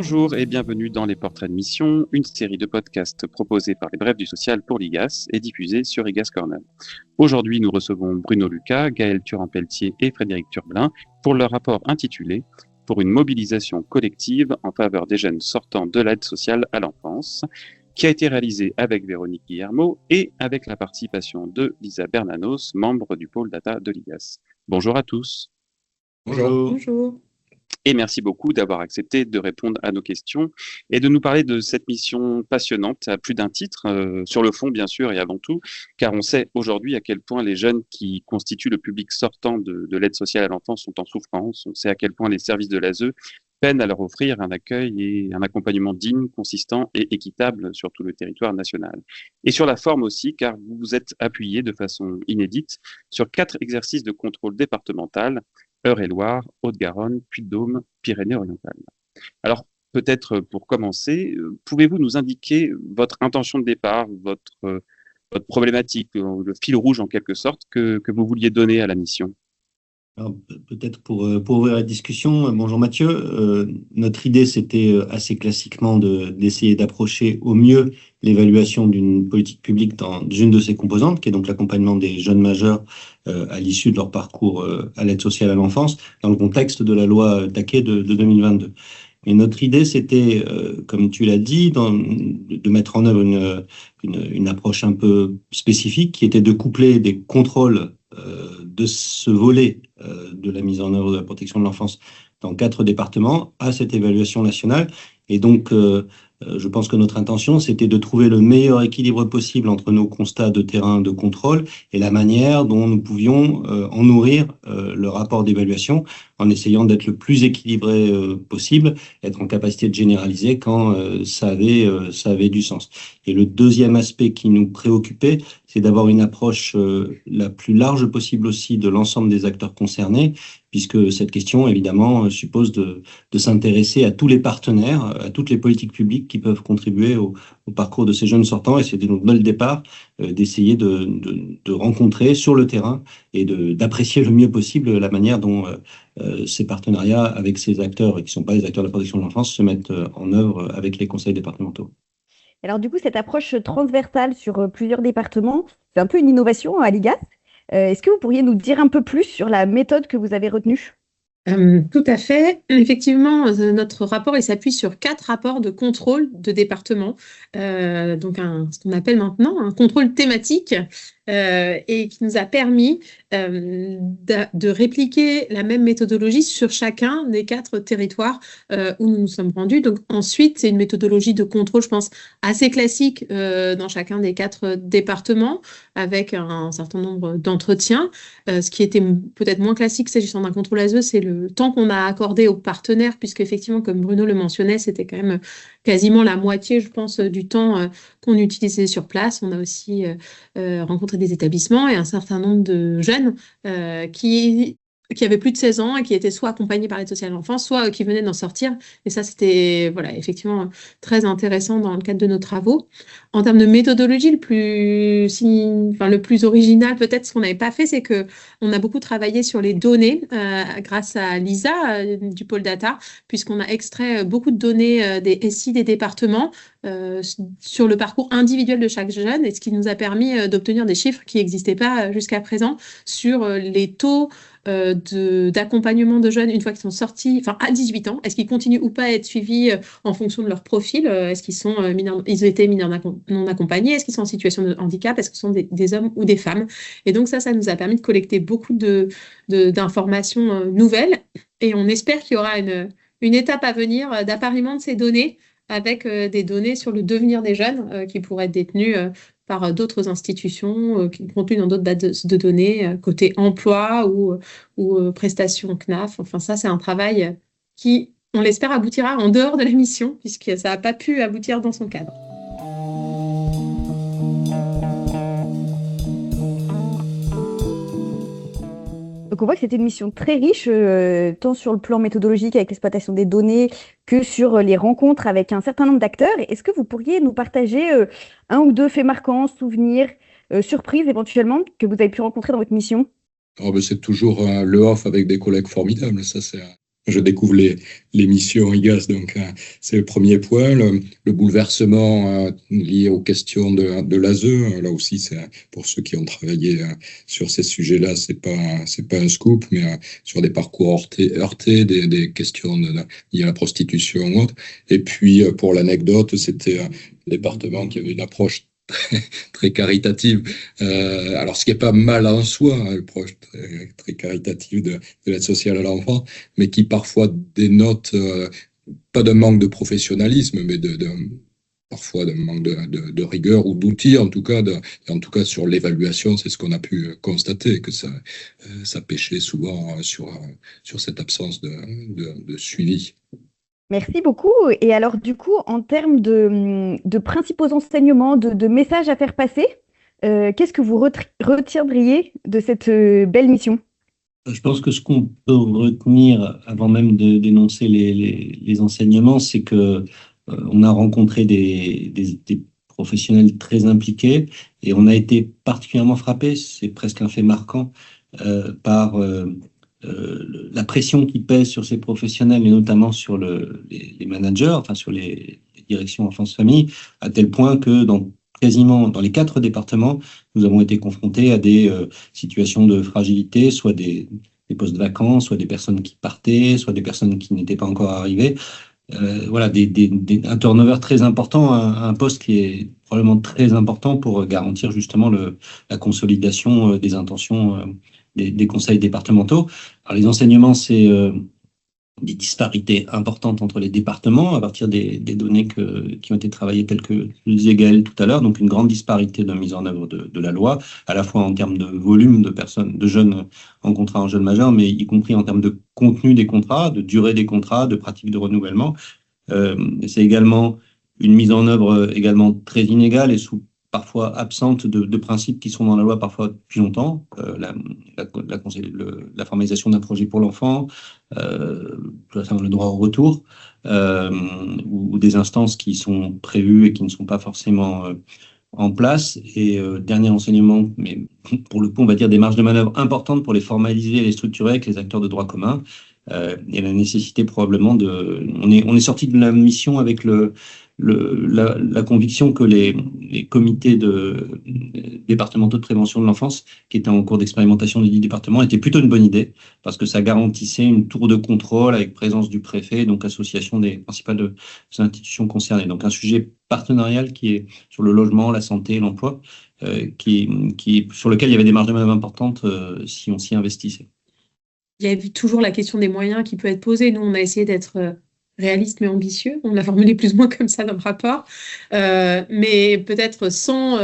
Bonjour et bienvenue dans Les Portraits de Mission, une série de podcasts proposés par les Brèves du Social pour l'IGAS et diffusés sur IGAS Corner. Aujourd'hui, nous recevons Bruno Lucas, Gaël Turin-Pelletier et Frédéric Turblin pour leur rapport intitulé « Pour une mobilisation collective en faveur des jeunes sortant de l'aide sociale à l'enfance », qui a été réalisé avec Véronique Guillermo et avec la participation de Lisa Bernanos, membre du pôle data de l'IGAS. Bonjour à tous. Bonjour. Bonjour. Et merci beaucoup d'avoir accepté de répondre à nos questions et de nous parler de cette mission passionnante à plus d'un titre, sur le fond bien sûr et avant tout, car on sait aujourd'hui à quel point les jeunes qui constituent le public sortant de l'aide sociale à l'enfance sont en souffrance. On sait à quel point les services de l'ASE peinent à leur offrir un accueil et un accompagnement digne, consistant et équitable sur tout le territoire national. Et sur la forme aussi, car vous vous êtes appuyé de façon inédite sur 4 exercices de contrôle départemental, Eure-et-Loir, Haute-Garonne, Puy-de-Dôme, Pyrénées-Orientales. Alors, peut-être pour commencer, pouvez-vous nous indiquer votre intention de départ, votre problématique, le fil rouge en quelque sorte que vous vouliez donner à la mission? Alors, peut-être pour ouvrir la discussion, bonjour Mathieu. Notre idée, c'était assez classiquement d'essayer d'approcher au mieux l'évaluation d'une politique publique dans une de ses composantes, qui est donc l'accompagnement des jeunes majeurs à l'issue de leur parcours à l'aide sociale à l'enfance, dans le contexte de la loi Taquet de 2022. Et notre idée, c'était, comme tu l'as dit, de mettre en œuvre une approche un peu spécifique, qui était de coupler des contrôles de ce volet de la mise en œuvre de la protection de l'enfance dans 4 départements à cette évaluation nationale. Et donc, je pense que notre intention, c'était de trouver le meilleur équilibre possible entre nos constats de terrain de contrôle et la manière dont nous pouvions en nourrir le rapport d'évaluation, en essayant d'être le plus équilibré possible, être en capacité de généraliser quand ça avait du sens. Et le deuxième aspect qui nous préoccupait, c'est d'avoir une approche la plus large possible aussi de l'ensemble des acteurs concernés, puisque cette question, évidemment, suppose de s'intéresser à tous les partenaires, à toutes les politiques publiques qui peuvent contribuer au parcours de ces jeunes sortants. Et c'était donc dès le départ d'essayer de rencontrer sur le terrain et d'apprécier le mieux possible la manière dont ces partenariats avec ces acteurs, qui ne sont pas les acteurs de la protection de l'enfance, se mettent en œuvre avec les conseils départementaux. Alors du coup, cette approche transversale sur plusieurs départements, c'est un peu une innovation à l'IGAS. Est-ce que vous pourriez nous dire un peu plus sur la méthode que vous avez retenue ? Tout à fait. Effectivement, notre rapport il s'appuie sur 4 rapports de contrôle de département, donc ce qu'on appelle maintenant un contrôle thématique, et qui nous a permis de répliquer la même méthodologie sur chacun des 4 territoires où nous nous sommes rendus. Donc ensuite, c'est une méthodologie de contrôle, je pense, assez classique dans chacun des 4 départements, avec un certain nombre d'entretiens. Ce qui était peut-être moins classique s'agissant d'un contrôle ASE, c'est le temps qu'on a accordé aux partenaires, puisque effectivement, comme Bruno le mentionnait, c'était quand même quasiment la moitié, je pense, du temps qu'on utilisait sur place. On a aussi rencontré des établissements et un certain nombre de jeunes qui avaient plus de 16 ans et qui étaient soit accompagnés par l'aide sociale à l'enfance, soit qui venaient d'en sortir. Et ça, c'était effectivement très intéressant dans le cadre de nos travaux. En termes de méthodologie, le plus original, peut-être ce qu'on n'avait pas fait, c'est qu'on a beaucoup travaillé sur les données grâce à Lisa du pôle data, puisqu'on a extrait beaucoup de données des SI des départements sur le parcours individuel de chaque jeune, et ce qui nous a permis d'obtenir des chiffres qui n'existaient pas jusqu'à présent sur les taux d'accompagnement de jeunes une fois qu'ils sont sortis, à 18 ans. Est-ce qu'ils continuent ou pas à être suivis en fonction de leur profil? Est-ce qu'ils sont ils ont été mineurs non accompagnés? Est-ce qu'ils sont en situation de handicap? Est-ce que ce sont des hommes ou des femmes? Et donc ça nous a permis de collecter beaucoup d'informations nouvelles, et on espère qu'il y aura une étape à venir d'appariement de ces données avec des données sur le devenir des jeunes qui pourraient être détenues par d'autres institutions contenues dans d'autres bases de données, côté emploi ou prestations CNAF. Enfin, ça, c'est un travail qui, on l'espère, aboutira en dehors de la mission, puisque ça n'a pas pu aboutir dans son cadre. Donc on voit que c'était une mission très riche, tant sur le plan méthodologique avec l'exploitation des données que sur les rencontres avec un certain nombre d'acteurs. Est-ce que vous pourriez nous partager un ou 2 faits marquants, souvenirs, surprises éventuellement, que vous avez pu rencontrer dans votre mission ? C'est toujours le off avec des collègues formidables, ça c'est je découvre l'émission IGAS, donc c'est le premier point. Le bouleversement lié aux questions de l'ASE, là aussi, c'est pour ceux qui ont travaillé sur ces sujets-là, c'est pas un scoop, mais sur des parcours heurtés, des questions liées à la prostitution ou autre. Et puis, pour l'anecdote, c'était un département qui avait une approche très caritative. Alors, ce qui n'est pas mal en soi, hein, l'approche très caritative de l'aide sociale à l'enfant, mais qui parfois dénote pas d'un manque de professionnalisme, mais parfois d'un manque de rigueur ou d'outils, en tout cas, en tout cas sur l'évaluation, c'est ce qu'on a pu constater, que ça pêchait souvent sur cette absence de suivi. Merci beaucoup. Et alors, du coup, en termes de principaux enseignements, de messages à faire passer, qu'est-ce que vous retiendriez de cette belle mission? Je pense que ce qu'on peut retenir avant même de dénoncer les enseignements, c'est que on a rencontré des professionnels très impliqués et on a été particulièrement frappé, c'est presque un fait marquant, par la pression qui pèse sur ces professionnels et notamment sur les managers, enfin sur les directions enfance-famille, à tel point que quasiment dans les 4 départements, nous avons été confrontés à des situations de fragilité, soit des postes vacants, soit des personnes qui partaient, soit des personnes qui n'étaient pas encore arrivées. Voilà, un turnover très important, un poste qui est probablement très important pour garantir justement la consolidation des intentions des conseils départementaux. Alors, les enseignements, c'est des disparités importantes entre les départements à partir des données qui ont été travaillées telles que le disait Gaël tout à l'heure, donc une grande disparité de mise en œuvre de la loi, à la fois en termes de volume de personnes, de jeunes en contrat en jeunes majeurs, mais y compris en termes de contenu des contrats, de durée des contrats, de pratiques de renouvellement. C'est également une mise en œuvre également très inégale et parfois absente de principes qui sont dans la loi parfois depuis longtemps, la formalisation d'un projet pour l'enfant, le droit au retour, ou des instances qui sont prévues et qui ne sont pas forcément en place. Et dernier enseignement, mais pour le coup, on va dire des marges de manœuvre importantes pour les formaliser et les structurer avec les acteurs de droit commun. Et la nécessité probablement on est sorti de la mission avec la conviction que les comités départementaux de prévention de l'enfance qui étaient en cours d'expérimentation des 10 départements étaient plutôt une bonne idée parce que ça garantissait une tour de contrôle avec présence du préfet, donc association des principales institutions concernées. Donc un sujet partenarial qui est sur le logement, la santé, l'emploi, sur lequel il y avait des marges de manœuvre importantes si on s'y investissait. Il y a toujours la question des moyens qui peut être posée. Nous, on a essayé d'être réaliste mais ambitieux. On l'a formulé plus ou moins comme ça dans le rapport. Mais peut-être sans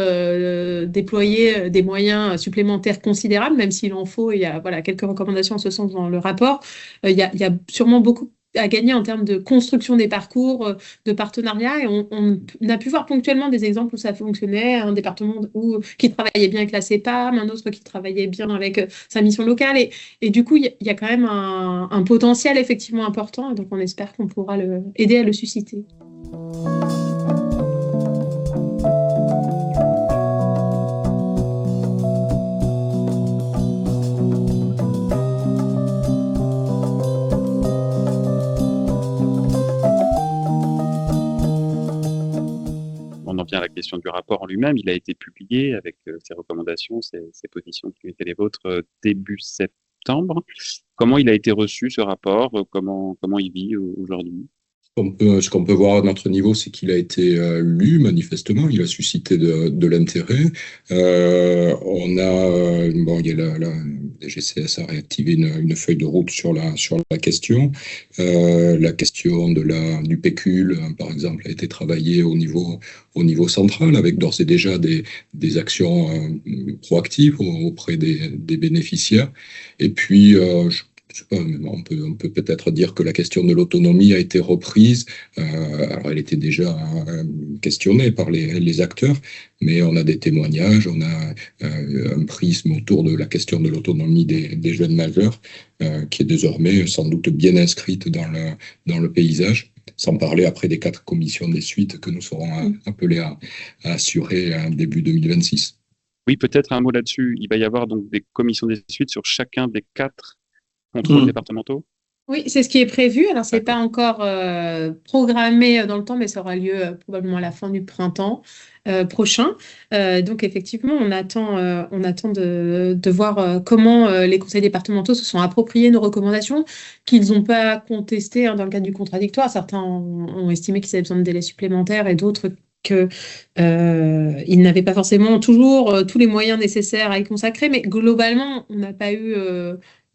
déployer des moyens supplémentaires considérables, même s'il en faut. Il y a quelques recommandations en ce sens dans le rapport. Il y a sûrement beaucoup à gagner en termes de construction des parcours, de partenariat. Et on a pu voir ponctuellement des exemples où ça fonctionnait, un département qui travaillait bien avec la CEPAM, un autre qui travaillait bien avec sa mission locale. Et du coup, il y a quand même un potentiel effectivement important. Et donc, on espère qu'on pourra aider à le susciter. On en vient à la question du rapport en lui-même. Il a été publié avec ses recommandations, ses positions qui étaient les vôtres début septembre. Comment il a été reçu, ce rapport? Comment il vit aujourd'hui? Ce qu'on peut voir à notre niveau, c'est qu'il a été lu manifestement, il a suscité de l'intérêt. Il y a la DGCS a réactivé une feuille de route sur la question. La question du pécule, par exemple, a été travaillée au niveau central, avec d'ores et déjà des actions proactives auprès des bénéficiaires. Et puis, je sais pas, on peut peut-être dire que la question de l'autonomie a été reprise. Alors, elle était déjà questionnée par les acteurs, mais on a des témoignages, on a un prisme autour de la question de l'autonomie des jeunes majeurs qui est désormais sans doute bien inscrite dans le paysage. Sans parler après des 4 commissions des suites que nous serons appelés à assurer début 2026. Oui, peut-être un mot là-dessus. Il va y avoir donc des commissions des suites sur chacun des 4 contrôles départementaux? Oui, c'est ce qui est prévu. Alors, c'est pas encore programmé dans le temps, mais ça aura lieu probablement à la fin du printemps prochain. Donc, effectivement, on attend de voir comment les conseils départementaux se sont appropriés nos recommandations, qu'ils n'ont pas contestées dans le cadre du contradictoire. Certains ont estimé qu'ils avaient besoin de délais supplémentaires et d'autres que ils n'avaient pas forcément toujours tous les moyens nécessaires à y consacrer. Mais globalement, on n'a pas eu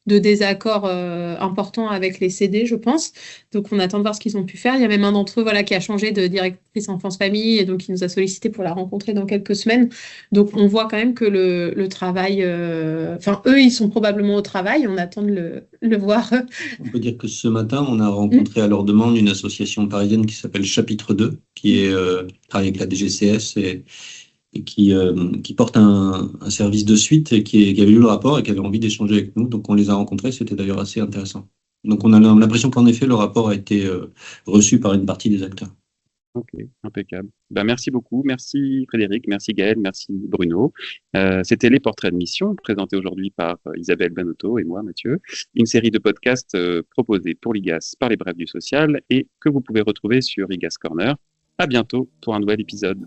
de désaccords importants avec les CD, je pense. Donc, on attend de voir ce qu'ils ont pu faire. Il y a même un d'entre eux voilà, qui a changé de directrice enfance-famille et donc il nous a sollicité pour la rencontrer dans quelques semaines. Donc, on voit quand même que le travail... Enfin, eux, ils sont probablement au travail. On attend de le voir. On peut dire que ce matin, on a rencontré à leur demande une association parisienne qui s'appelle Chapitre 2, qui travaille avec la DGCS et qui porte un service de suite et qui avait lu le rapport et qui avait envie d'échanger avec nous. Donc on les a rencontrés, c'était d'ailleurs assez intéressant. Donc on a l'impression qu'en effet, le rapport a été reçu par une partie des acteurs. Ok, impeccable. Merci beaucoup. Merci Frédéric, merci Gaël, merci Bruno. C'était Les Portraits de Mission, présentés aujourd'hui par Isabelle Banotto et moi, Mathieu. Une série de podcasts proposés pour l'IGAS par les Brefs du Social et que vous pouvez retrouver sur IGAS Corner. À bientôt pour un nouvel épisode.